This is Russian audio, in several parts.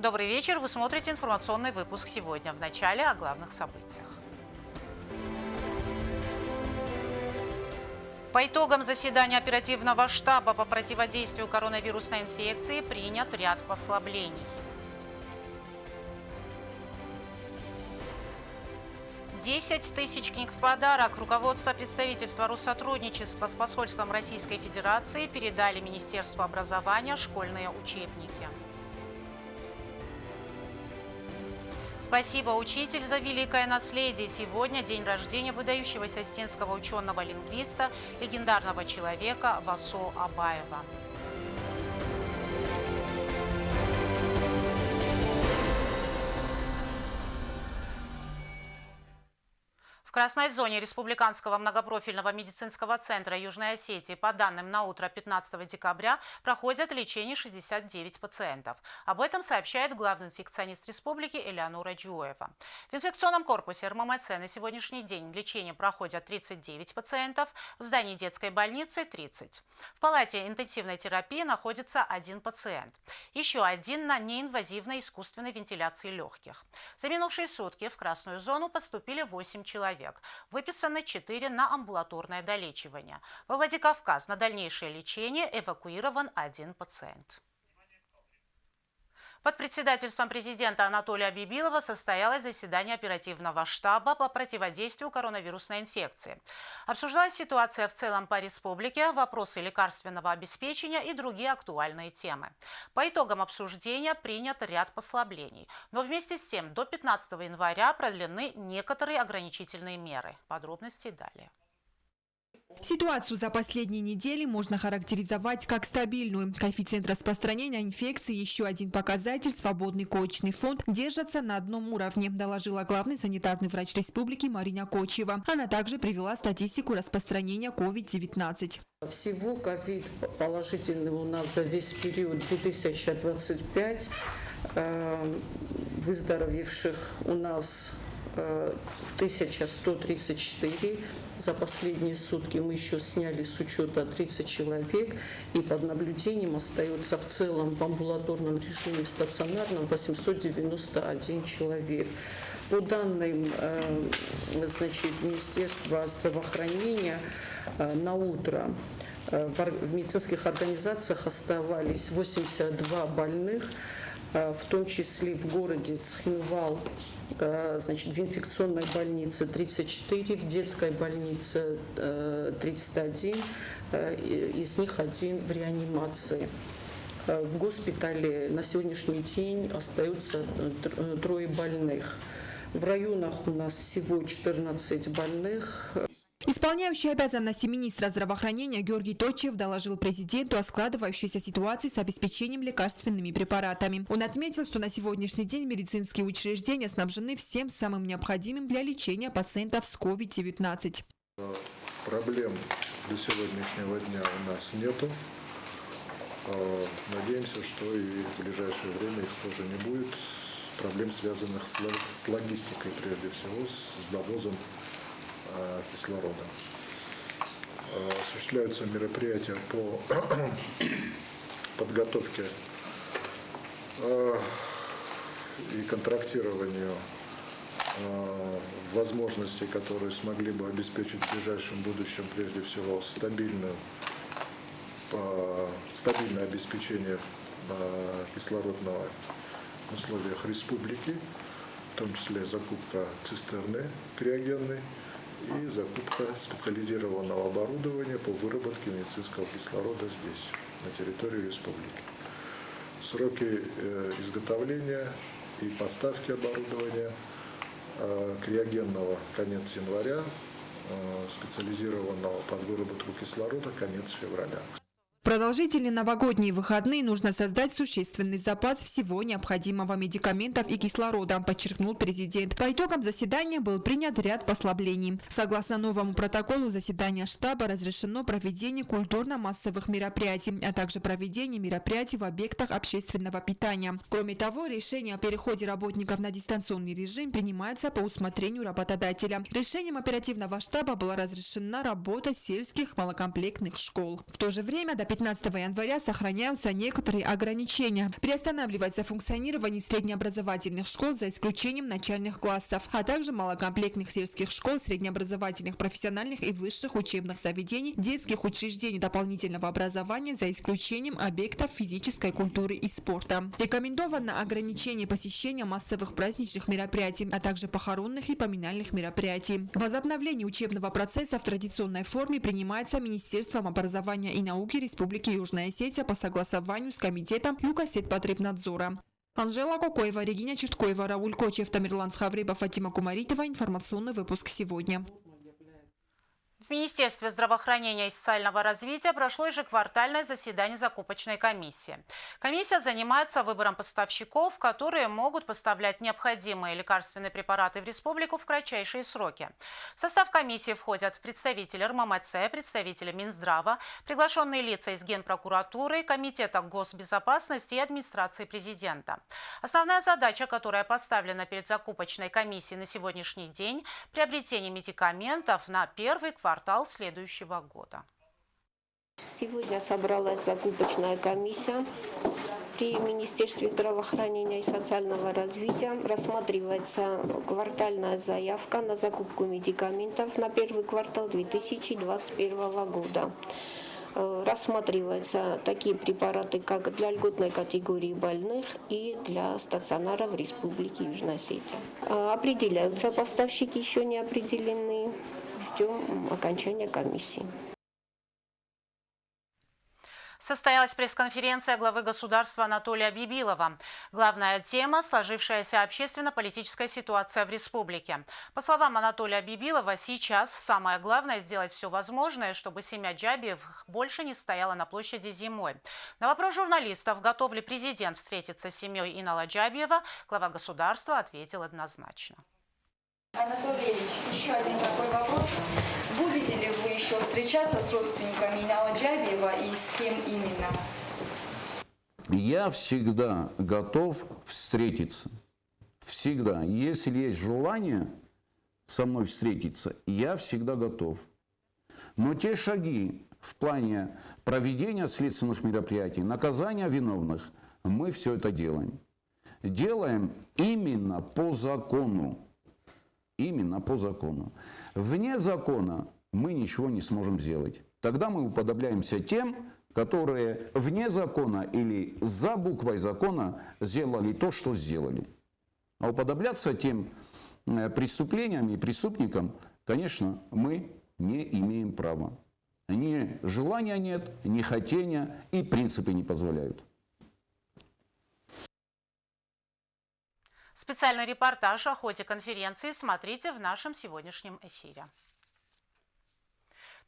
Добрый вечер. Вы смотрите информационный выпуск сегодня. В начале о главных событиях. По итогам заседания оперативного штаба по противодействию коронавирусной инфекции принят ряд послаблений. 10 тысяч книг в подарок руководство представительства Россотрудничества с посольством Российской Федерации передали Министерству образования школьные учебники. Спасибо, учитель, за великое наследие. Сегодня день рождения выдающегося остинского ученого-лингвиста, легендарного человека Васо Абаева. В красной зоне Республиканского многопрофильного медицинского центра Южной Осетии по данным на утро 15 декабря проходят лечение 69 пациентов. Об этом сообщает главный инфекционист республики Элеонора Джуева. В инфекционном корпусе РММЦ на сегодняшний день лечение проходят 39 пациентов, в здании детской больницы – 30. В палате интенсивной терапии находится 1 пациент. Еще один на неинвазивной искусственной вентиляции легких. За минувшие сутки в красную зону поступили 8 человек. Выписаны 4 на амбулаторное долечивание. Во Владикавказ на дальнейшее лечение эвакуирован 1 пациент. Под председательством президента Анатолия Бибилова состоялось заседание оперативного штаба по противодействию коронавирусной инфекции. Обсуждалась ситуация в целом по республике, вопросы лекарственного обеспечения и другие актуальные темы. По итогам обсуждения принят ряд послаблений. Но вместе с тем до 15 января продлены некоторые ограничительные меры. Подробности далее. Ситуацию за последние недели можно характеризовать как стабильную. Коэффициент распространения инфекции, еще один показатель, свободный коечный фонд, держатся на одном уровне, доложила главный санитарный врач республики Марина Кочева. Она также привела статистику распространения COVID-19. Всего ковид положительный у нас за весь период 2025. Выздоровевших у нас 1134. За последние сутки мы еще сняли с учета 30 человек, и под наблюдением остается в целом в амбулаторном режиме, в стационарном 891 человек. По данным Министерства здравоохранения, на утро в медицинских организациях оставались 82 больных, в том числе в городе Цхинвал, в инфекционной больнице 34, в детской больнице 31, из них 1 в реанимации. В госпитале на сегодняшний день остаются 3 больных. В районах у нас всего 14 больных. Исполняющий обязанности министра здравоохранения Георгий Точев доложил президенту о складывающейся ситуации с обеспечением лекарственными препаратами. Он отметил, что на сегодняшний день медицинские учреждения снабжены всем самым необходимым для лечения пациентов с COVID-19. Проблем до сегодняшнего дня у нас нету. Надеемся, что и в ближайшее время их тоже не будет. Проблем, связанных с логистикой, прежде всего, с довозом кислорода. Осуществляются мероприятия по подготовке и контрактированию возможностей, которые смогли бы обеспечить в ближайшем будущем, прежде всего, стабильное обеспечение кислородного в условиях республики, в том числе закупка цистерны криогенной и закупка специализированного оборудования по выработке медицинского кислорода здесь, на территории республики. Сроки изготовления и поставки оборудования криогенного конец января, специализированного под выработку кислорода конец февраля. В продолжительные новогодние выходные нужно создать существенный запас всего необходимого медикаментов и кислорода, подчеркнул президент. По итогам заседания был принят ряд послаблений. Согласно новому протоколу заседания штаба разрешено проведение культурно-массовых мероприятий, а также проведение мероприятий в объектах общественного питания. Кроме того, решение о переходе работников на дистанционный режим принимается по усмотрению работодателя. Решением оперативного штаба была разрешена работа сельских малокомплектных школ. В то же время до 15 января сохраняются некоторые ограничения. Приостанавливается функционирование среднеобразовательных школ за исключением начальных классов, а также малокомплектных сельских школ, среднеобразовательных, профессиональных и высших учебных заведений, детских учреждений дополнительного образования за исключением объектов физической культуры и спорта. Рекомендовано ограничение посещения массовых праздничных мероприятий, а также похоронных и поминальных мероприятий. Возобновление учебного процесса в традиционной форме принимается Министерством образования и науки Республики Южная Осетия по согласованию с комитетом Югосетпотребнадзора. Анжела Кокоева, Регина Черткоева, Рауль Кочев, Тамерлан Схавребов, Фатима Кумаритова. Информационный выпуск сегодня. В Министерстве здравоохранения и социального развития прошло ежеквартальное заседание закупочной комиссии. Комиссия занимается выбором поставщиков, которые могут поставлять необходимые лекарственные препараты в республику в кратчайшие сроки. В состав комиссии входят представители РММЦ, представители Минздрава, приглашенные лица из Генпрокуратуры, Комитета госбезопасности и администрации президента. Основная задача, которая поставлена перед закупочной комиссией на сегодняшний день – приобретение медикаментов на первый квартал следующего года. Сегодня собралась закупочная комиссия при Министерстве здравоохранения и социального развития. Рассматривается квартальная заявка на закупку медикаментов на первый квартал 2021 года. Рассматриваются такие препараты, как для льготной категории больных и для стационаров Республики Южная Осетия. Определяются поставщики, еще не определены. Ждем окончания комиссии. Состоялась пресс-конференция главы государства Анатолия Бибилова. Главная тема – сложившаяся общественно-политическая ситуация в республике. По словам Анатолия Бибилова, сейчас самое главное – сделать все возможное, чтобы семья Джабиевых больше не стояла на площади зимой. На вопрос журналистов, готов ли президент встретиться с семьей Инала Джабиева, глава государства ответил однозначно. Анатолий Ильич, еще один такой вопрос. Будете ли вы еще встречаться с родственниками Инала Джабиева и с кем именно? Я всегда готов встретиться. Всегда. Если есть желание со мной встретиться, я всегда готов. Но те шаги в плане проведения следственных мероприятий, наказания виновных, мы все это делаем. Делаем именно по закону. Именно по закону. Вне закона мы ничего не сможем сделать. Тогда мы уподобляемся тем, которые вне закона или за буквой закона сделали то, что сделали. А уподобляться тем преступлениям и преступникам, конечно, мы не имеем права. Ни желания нет, ни хотения, и принципы не позволяют. Специальный репортаж о ходе конференции смотрите в нашем сегодняшнем эфире.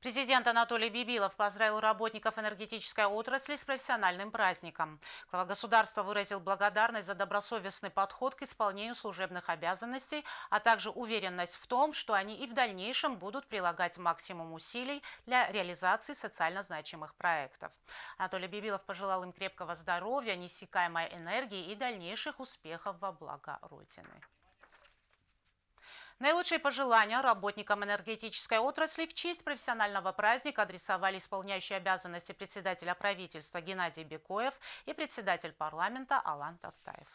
Президент Анатолий Бибилов поздравил работников энергетической отрасли с профессиональным праздником. Глава государства выразил благодарность за добросовестный подход к исполнению служебных обязанностей, а также уверенность в том, что они и в дальнейшем будут прилагать максимум усилий для реализации социально значимых проектов. Анатолий Бибилов пожелал им крепкого здоровья, неиссякаемой энергии и дальнейших успехов во благо Родины. Наилучшие пожелания работникам энергетической отрасли в честь профессионального праздника адресовали исполняющие обязанности председателя правительства Геннадий Бекоев и председатель парламента Алан Тактаев.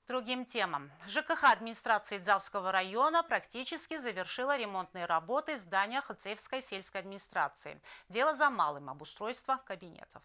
К другим темам. ЖКХ администрации Дзавского района практически завершила ремонтные работы здания Хоцеевской сельской администрации. Дело за малым – обустройство кабинетов.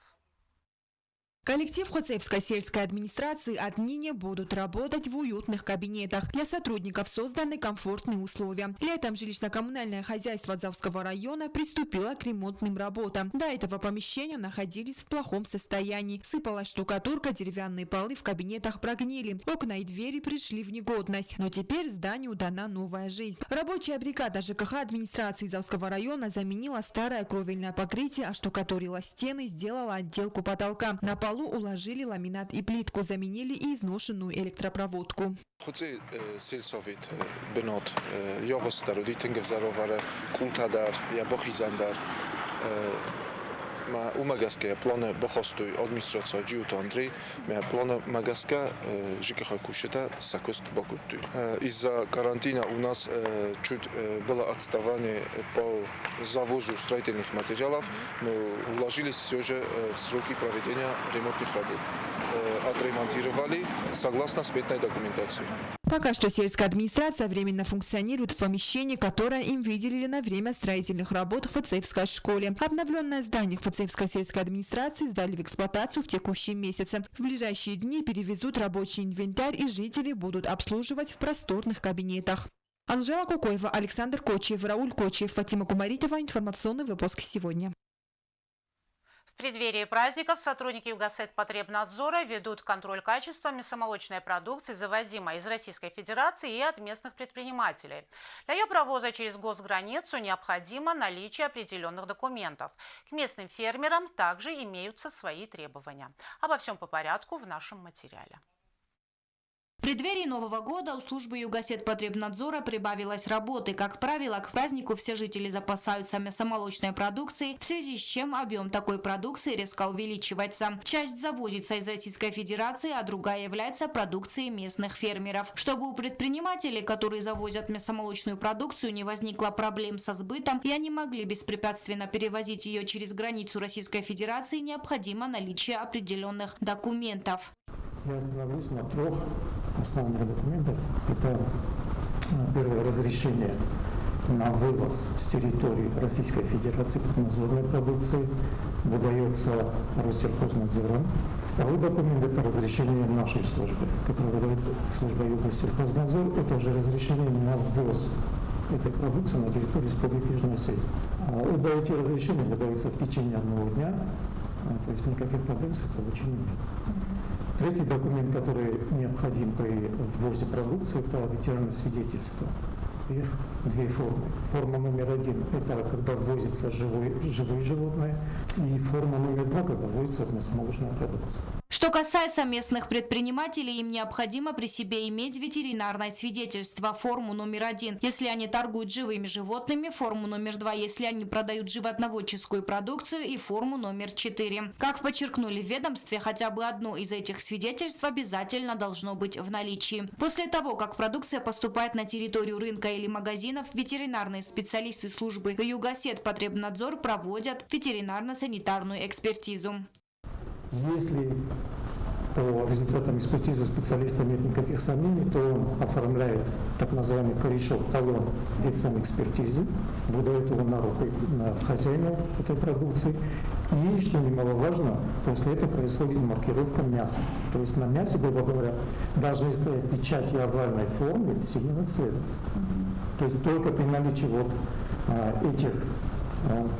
Коллектив Хоцеевской сельской администрации отныне будут работать в уютных кабинетах. Для сотрудников созданы комфортные условия. Летом жилищно-коммунальное хозяйство Дзавского района приступило к ремонтным работам. До этого помещения находились в плохом состоянии. Сыпалась штукатурка, деревянные полы в кабинетах прогнили. Окна и двери пришли в негодность. Но теперь зданию дана новая жизнь. Рабочая бригада ЖКХ администрации Дзавского района заменила старое кровельное покрытие, оштукатурила стены, сделала отделку потолка. На полу уложили ламинат и плитку, заменили и изношенную электропроводку. Хоце сельсовет бенот йогостар ритинг взаровара культадар я бохизандар უმაგასკია პლონა ბოხოსტუი ადმინისტრაცია ჯიუტანდრი მე плона магаска ЖКХ Кушета Сакост Бакуту. Из-за карантина у нас чуть было отставание по завозу строительных материалов, но уложились все же в сроки проведения ремонтных работ. Отремонтировали согласно сметной документации. Пока что сельская администрация временно функционирует в помещении, которое им выделили на время строительных работ в Фацеевской школе. Обновленное здание Фацеевской сельской администрации сдали в эксплуатацию в текущем месяце. В ближайшие дни перевезут рабочий инвентарь и жители будут обслуживать в просторных кабинетах. Анжела Кукоева, Александр Кочиев, Рауль Кочиев, Фатима Кумаритова. Информационный выпуск сегодня. В преддверии праздников сотрудники Югасетпотребнадзора ведут контроль качества мясомолочной продукции, завозимой из Российской Федерации и от местных предпринимателей. Для ее провоза через госграницу необходимо наличие определенных документов. К местным фермерам также имеются свои требования. Обо всем по порядку в нашем материале. В преддверии Нового года у службы Югасетпотребнадзора прибавилось работы. Как правило, к празднику все жители запасаются мясомолочной продукцией, в связи с чем объем такой продукции резко увеличивается. Часть завозится из Российской Федерации, а другая является продукцией местных фермеров. Чтобы у предпринимателей, которые завозят мясомолочную продукцию, не возникло проблем со сбытом и они могли беспрепятственно перевозить ее через границу Российской Федерации, необходимо наличие определенных документов. Я остановлюсь на 3 основных документах. Это первое — разрешение на вывоз с территории Российской Федерации поднадзорной продукции, выдается Россельхознадзором. Второй документ — это разрешение нашей службы, которое выдает служба Югосельхознадзор. Это уже разрешение на ввоз этой продукции на территорию Республики Южная Осетия. Оба эти разрешения выдаются в течение 1 дня, то есть никаких проблем с их получением нет. Третий документ, который необходим при ввозе продукции, это ветеринарное свидетельство. Их 2 формы. Форма номер 1 – это когда ввозятся живые животные, и форма номер 2 – когда ввозится мясомолочная продукция. Что касается местных предпринимателей, им необходимо при себе иметь ветеринарное свидетельство, форму номер 1, если они торгуют живыми животными, форму номер 2, если они продают животноводческую продукцию, и форму номер 4. Как подчеркнули в ведомстве, хотя бы одно из этих свидетельств обязательно должно быть в наличии. После того, как продукция поступает на территорию рынка или магазинов, ветеринарные специалисты службы Югасетпотребнадзор проводят ветеринарно-санитарную экспертизу. Если по результатам экспертизы специалиста нет никаких сомнений, то он оформляет так называемый корешок, талон ветсанэкспертизы, выдает его на руку на хозяина этой продукции. И, что немаловажно, после этого происходит маркировка мяса. То есть на мясе, грубо говоря, должны стоять печати овальной формы синего цвета. То есть только при наличии этих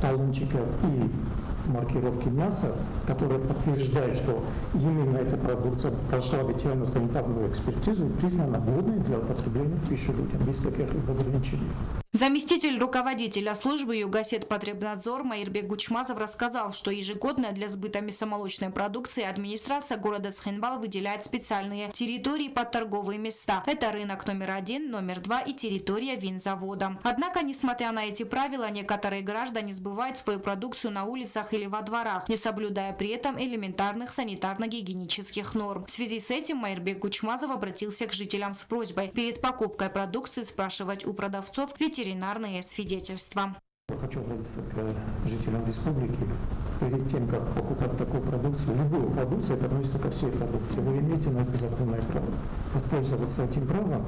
талончиков и маркировки мяса, которая подтверждает, что именно эта продукция прошла ветеринарно-санитарную экспертизу и признана годной для употребления в пищу людям без каких-либо ограничений. Заместитель руководителя службы Югасетпотребнадзор Майырбек Гучмазов рассказал, что ежегодно для сбыта мясомолочной продукции администрация города Цхинвал выделяет специальные территории под торговые места. Это рынок номер 1, номер 2 и территория винзавода. Однако, несмотря на эти правила, некоторые граждане сбывают свою продукцию на улицах или во дворах, не соблюдая при этом элементарных санитарно-гигиенических норм. В связи с этим Майырбек Гучмазов обратился к жителям с просьбой перед покупкой продукции спрашивать у продавцов ветеринарные свидетельства. Я хочу обратиться к жителям республики. Перед тем, как покупать такую продукцию, любую продукцию, это относится ко всей продукции, вы имеете на это законное право. Пользоваться этим правом,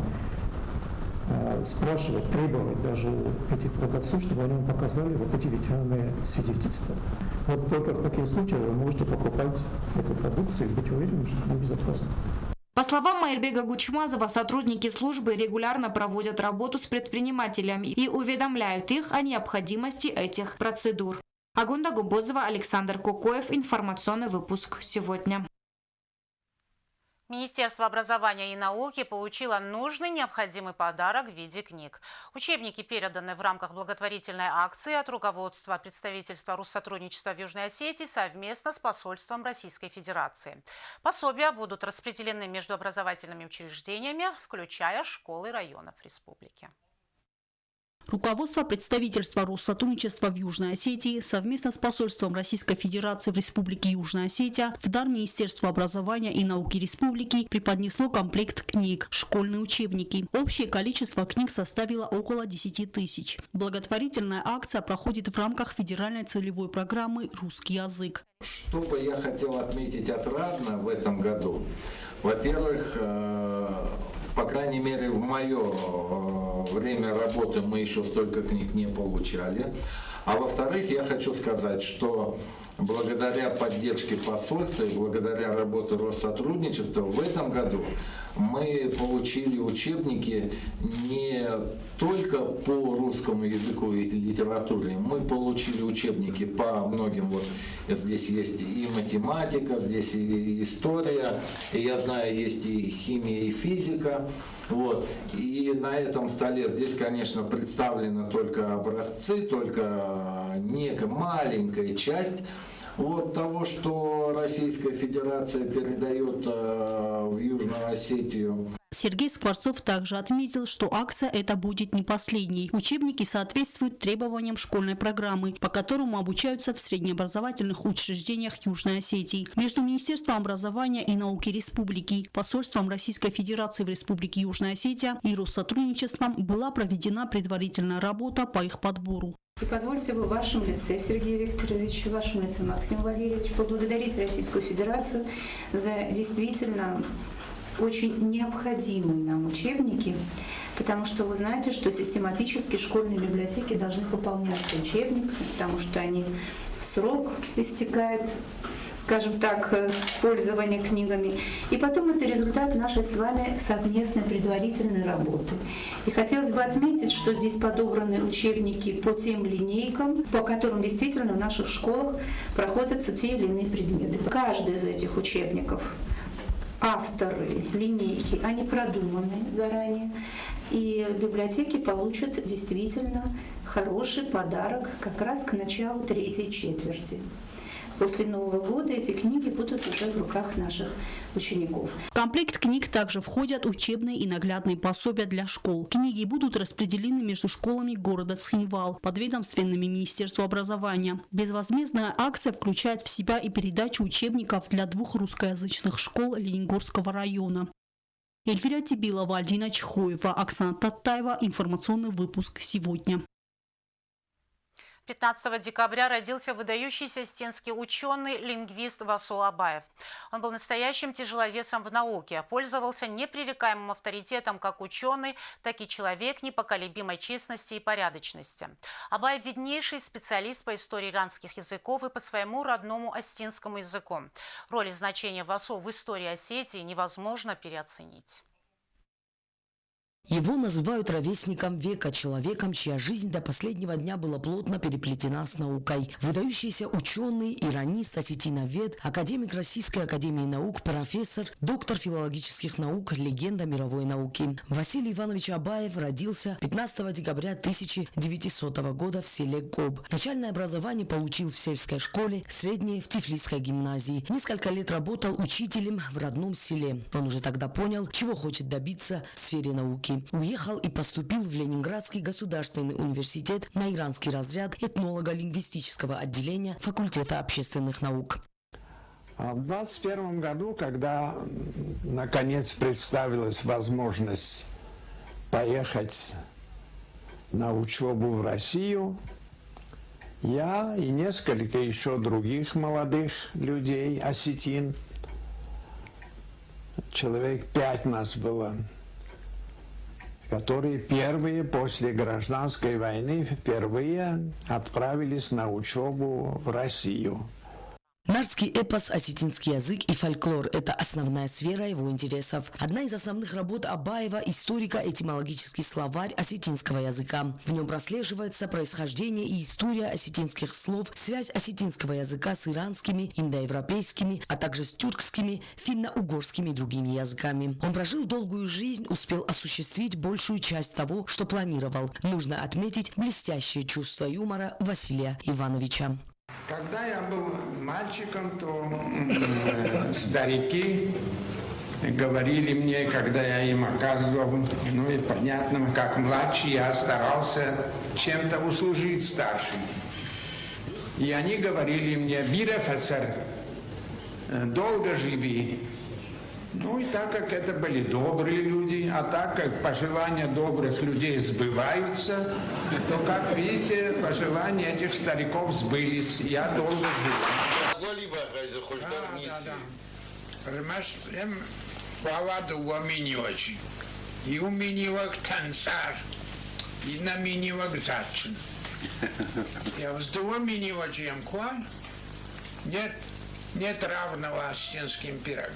спрашивать, требовать даже у этих продавцов, чтобы они вам показали вот эти ветеринарные свидетельства. Вот только в таких случаях вы можете покупать эту продукцию и быть уверены, что она безопасна. По словам Майырбека Гучмазова, сотрудники службы регулярно проводят работу с предпринимателями и уведомляют их о необходимости этих процедур. Агунда Губозова, Александр Кукоев. Информационный выпуск сегодня. Министерство образования и науки получило нужный необходимый подарок в виде книг. Учебники переданы в рамках благотворительной акции от руководства представительства Россотрудничества в Южной Осетии совместно с посольством Российской Федерации. Пособия будут распределены между образовательными учреждениями, включая школы районов республики. Руководство представительства Россотрудничества в Южной Осетии совместно с посольством Российской Федерации в Республике Южная Осетия в дар Министерства образования и науки Республики преподнесло комплект книг «Школьные учебники». Общее количество книг составило около 10 тысяч. Благотворительная акция проходит в рамках федеральной целевой программы «Русский язык». Что бы я хотел отметить отрадно в этом году? Во-первых, по крайней мере, в мое время работы мы еще столько книг не получали. А во-вторых, я хочу сказать, что благодаря поддержке посольства и благодаря работе Россотрудничества в этом году мы получили учебники не только по русскому языку и литературе, мы получили учебники по многим, вот здесь есть и математика, здесь и история, и я знаю, есть и химия, и физика. Вот. И на этом столе здесь, конечно, представлены только образцы, только некая маленькая часть вот того, что Российская Федерация передает в Южную Осетию. Сергей Скворцов также отметил, что акция эта будет не последней. Учебники соответствуют требованиям школьной программы, по которому обучаются в среднеобразовательных учреждениях Южной Осетии. Между Министерством образования и науки Республики, посольством Российской Федерации в Республике Южная Осетия и Россотрудничеством была проведена предварительная работа по их подбору. И позвольте в вашем лице, Сергей Викторович, в вашем лице, Максим Валерьевич, поблагодарить Российскую Федерацию за действительно очень необходимые нам учебники, потому что вы знаете, что систематически школьные библиотеки должны пополняться учебниками, потому что срок истекает, скажем так, пользования книгами. И потом это результат нашей с вами совместной предварительной работы. И хотелось бы отметить, что здесь подобраны учебники по тем линейкам, по которым действительно в наших школах проходятся те или иные предметы. Каждый из этих учебников, авторы, линейки, они продуманы заранее. И библиотеки получат действительно хороший подарок как раз к началу третьей четверти. После Нового года эти книги будут уже в руках наших учеников. В комплект книг также входят учебные и наглядные пособия для школ. Книги будут распределены между школами города Цхинвал, подведомственными Министерству образования. Безвозмездная акция включает в себя и передачу учебников для 2 русскоязычных школ Лениногорского района. Эльвира Тибилова, Альдина Чхоева, Оксана Таттаева. Информационный выпуск сегодня. 15 декабря родился выдающийся осетинский ученый, лингвист Васул Абаев. Он был настоящим тяжеловесом в науке, пользовался непререкаемым авторитетом как ученый, так и человек непоколебимой честности и порядочности. Абаев – виднейший специалист по истории иранских языков и по своему родному осетинскому языку. Роль и значение Васу в истории Осетии невозможно переоценить. Его называют ровесником века, человеком, чья жизнь до последнего дня была плотно переплетена с наукой. Выдающийся ученый, иронист, осетиновед, академик Российской академии наук, профессор, доктор филологических наук, легенда мировой науки. Василий Иванович Абаев родился 15 декабря 1900 года в селе Гоб. Начальное образование получил в сельской школе, среднее в Тифлисской гимназии. Несколько лет работал учителем в родном селе. Он уже тогда понял, чего хочет добиться в сфере науки. Уехал и поступил в Ленинградский государственный университет на иранский разряд этнолого-лингвистического отделения факультета общественных наук. В 2021 году, когда наконец представилась возможность поехать на учебу в Россию, я и несколько еще других молодых людей, осетин, человек 5 нас было, которые первые после гражданской войны впервые отправились на учебу в Россию. Нарский эпос, осетинский язык и фольклор – это основная сфера его интересов. Одна из основных работ Абаева – историко-этимологический словарь осетинского языка. В нем прослеживается происхождение и история осетинских слов, связь осетинского языка с иранскими, индоевропейскими, а также с тюркскими, финно-угорскими и другими языками. Он прожил долгую жизнь, успел осуществить большую часть того, что планировал. Нужно отметить блестящее чувство юмора Василия Ивановича. Когда я был мальчиком, то старики говорили мне, когда я им оказывал, ну и понятно, как младший я старался чем-то услужить старшим. И они говорили мне: «Бир-офицер, долго живи». Ну и так как это были добрые люди, а так как пожелания добрых людей сбываются, то, как видите, пожелания этих стариков сбылись. Я долго жил. И у меня танцар, и на меня зачин. Я вздумал меня чем нет равного осетинским пирогам.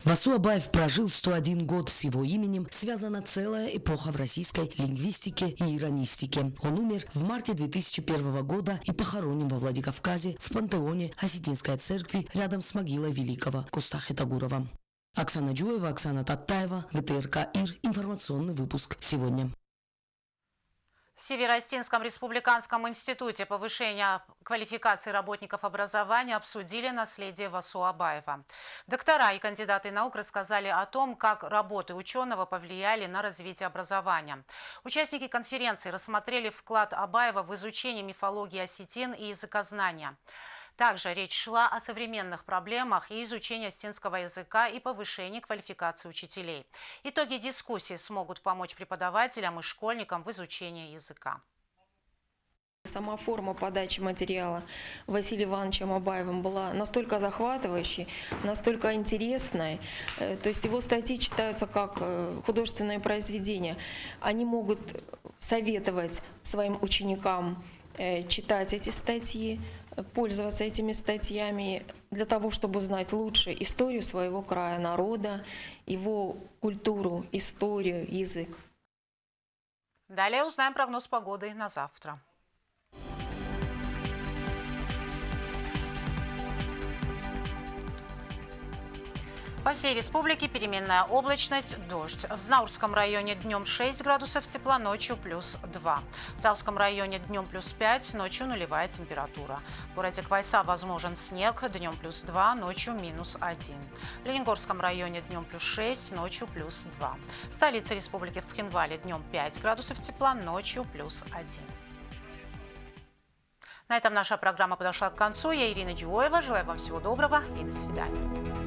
Васу Абаев прожил 101 год. С его именем связана целая эпоха в российской лингвистике и иронистике. Он умер в марте 2001 года и похоронен во Владикавказе в пантеоне Осетинской церкви рядом с могилой великого Кустахи Тагурова. Оксана Джуева, Оксана Таттаева, ГТРК ИР. Информационный выпуск сегодня. В Северо-Осетинском республиканском институте повышения квалификации работников образования обсудили наследие Васу Абаева. Доктора и кандидаты наук рассказали о том, как работы ученого повлияли на развитие образования. Участники конференции рассмотрели вклад Абаева в изучение мифологии осетин и языкознания. Также речь шла о современных проблемах и изучении осетинского языка и повышении квалификации учителей. Итоги дискуссии смогут помочь преподавателям и школьникам в изучении языка. Сама форма подачи материала Василием Ивановичем Абаевым была настолько захватывающей, настолько интересной. То есть его статьи читаются как художественные произведения. Они могут советовать своим ученикам читать эти статьи, пользоваться этими статьями для того, чтобы узнать лучше историю своего края, народа, его культуру, историю, язык. Далее узнаем прогноз погоды на завтра. По всей республике переменная облачность, дождь. В Знаурском районе днем 6 градусов тепла, ночью плюс 2. В Цалском районе днем плюс 5, ночью нулевая температура. В городе Квайса возможен снег, днем плюс 2, ночью минус 1. В Лениногорском районе днем плюс 6, ночью плюс 2. В столице республики в Цхинвале днем 5 градусов тепла, ночью плюс 1. На этом наша программа подошла к концу. Я Ирина Джиоева. Желаю вам всего доброго и до свидания.